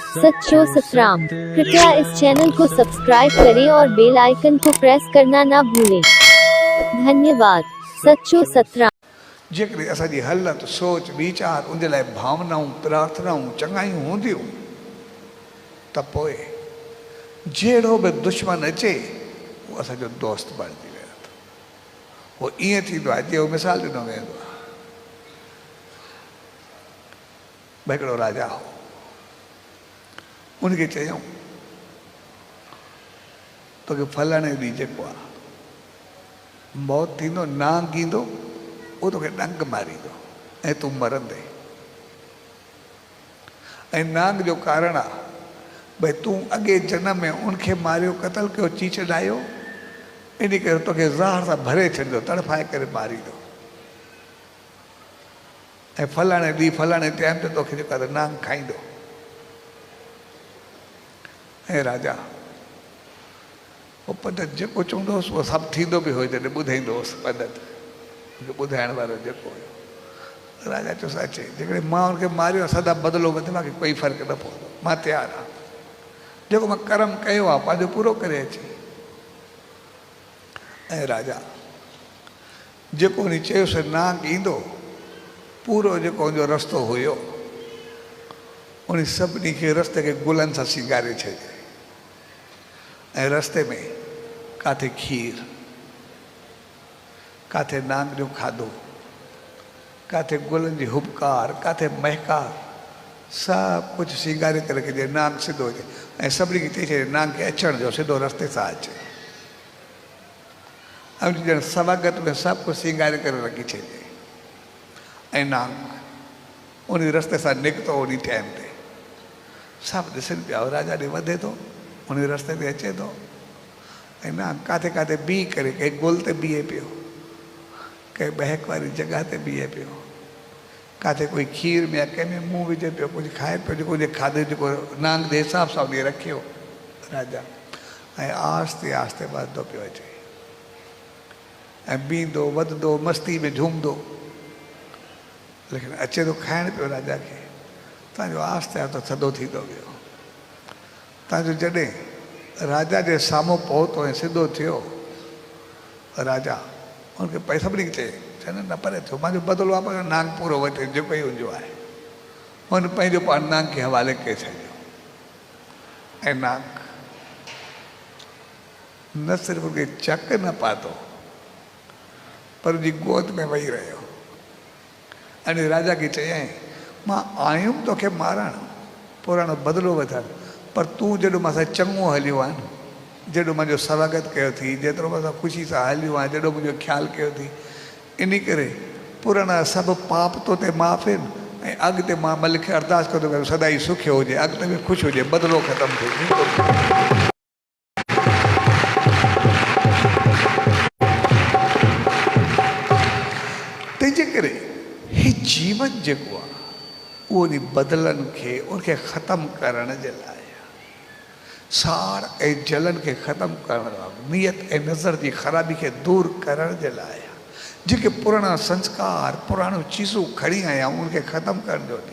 सच्चो सतराम। कृपया इस चैनल को सब्सक्राइब करें और बेल आइकन को प्रेस करना ना भूलें। धन्यवाद। सच्चो सतराम। जेकॾहिं असांजी हलत सोच वीचार उन लाइ भावनाऊं प्रार्थनाऊं चङायूं हूंदियूं त पोइ जहिड़ो बि दुश्मन अचे उहो असांजो दोस्त बणिजी वेंदो। उहो ईअं थींदो आहे जीअं मिसाल ॾिनो वेंदो आहे। भई हिकिड़ो राजा हो, उनखे चयऊं तोखे फलाणे ॾींहुं जेको आहे मौत थींदो, नांग ईंदो, उहो तोखे डंक मारींदो ऐं तूं मरंदे। ऐं नांग जो कारण आहे भई तूं अॻे जनम में उनखे मारियो, क़तल कयो, चीचड़ायो, इन करे तोखे ज़हर सां भरे छॾींदो, तड़फाए करे मारींदो। ऐं फलाणे ॾींहुं फलाणे टाइम ते तोखे जेको आहे नांग खाईंदो। ऐं राजा उहो पद्धत जेको चवंदो हुउसि उहो सभु थींदो बि हुओ, जॾहिं ॿुधाईंदो हुउसि पद्धत ॿुधाइण वारो जेको हुयो। राजा चयोसि अचे, जेकॾहिं मां हुनखे मारियो सदा बदिलो वठे, मूंखे कोई फ़र्क़ु न पवंदो, मां तयारु आहियां। जेको मां कर्म कयो आहे पंहिंजो पूरो करे अचे। ऐं राजा जेको उन चयोसि नांग ईंदो, पूरो जेको हुनजो रस्तो हुयो उन सभिनी खे रस्ते खे गुलनि सां सिंगारे छॾियो। ऐं रस्ते में काथे खीर, काथे नांग जो खाधो, काथे गुलनि जी हुबकार, काथे महकार, सभु कुझु सिंगारे करे रखिजे, नांग सिधो हुजे। ऐं सभिनी खे चई छॾे नांग खे अचण जो, सिधो रस्ते सां अचे। ऐं ॼण स्वागत में सभु कुझु सिंगारे करे रखी छॾिजे। ऐं नांग उन रस्ते सां निकितो, उन टाइम ते सभु ॾिसनि पिया, राजा ॾे वधे थो, उन रस्ते ते अचे थो। ऐं नांग काथे काथे बीह करे कंहिं गुल ते बीहे पियो, कंहिं बहक वारी जॻह ते बीहे पियो, काथे कोई खीर में या कंहिंमें मुंहुं विझे पियो, कुझु खाए पियो, जेको हुन खाधे जेको नांग जे हिसाब सां उन रखियो राजा। ऐं आहिस्ते आहिस्ते वधंदो पियो अचे ऐं बीहंदो वधंदो, मस्ती में झूमंदो, लेकिन अचे थो खाइण पियो राजा खे। तव्हांजो आहिस्ते आहिस्ते थधो थींदो वियो। तव्हांजो जॾहिं राजा जे साम्हूं पहुतो ऐं सिधो थियो, राजा हुनखे पई सभिनी खे चए चवनि न परे थियो, मुंहिंजो बदिलो आहे, पंहिंजो नांग पूरो वठे, जेको ई हुनजो आहे। हुन पंहिंजो पाण नांग खे हवाले करे छॾियो। ऐं नांग न सिर्फ़ु उनखे चक न पातो, पर उनजी गोद में वेही रहियो। ऐं राजा खे चयईं मां आयुमि तोखे मारण, पुराणो बदिलो वठण, पर तूं जेॾो मूंसां चङो हलियो आहे न, जेॾो मुंहिंजो स्वागत कयो अथई, जेतिरो मूंसां ख़ुशी सां हलियो आहे, जेॾो मुंहिंजो ख़्यालु कयो अथई, इन करे पुराणा सभु पाप तो ते माफ़ आहिनि। ऐं अॻिते मां मलिक खे अरदास कंदो पियो सदाई सुखियो हुजे, अॻिते बि ख़ुशि हुजे, बदिलो ख़तमु थिए। तंहिंजे करे ही जीवन जेको आहे उहो उन बदिलनि खे उनखे ख़तमु करण जे लाइ, साड़ ऐं जलन खे ख़तमु करण लाइ, नियत ऐं नज़र जी ख़राबी खे दूरि करण जे लाइ, जेके पुराणा संस्कार पुराणियूं चीज़ूं खणी आया आहियूं उनखे ख़तमु करण जो ॾींहुं।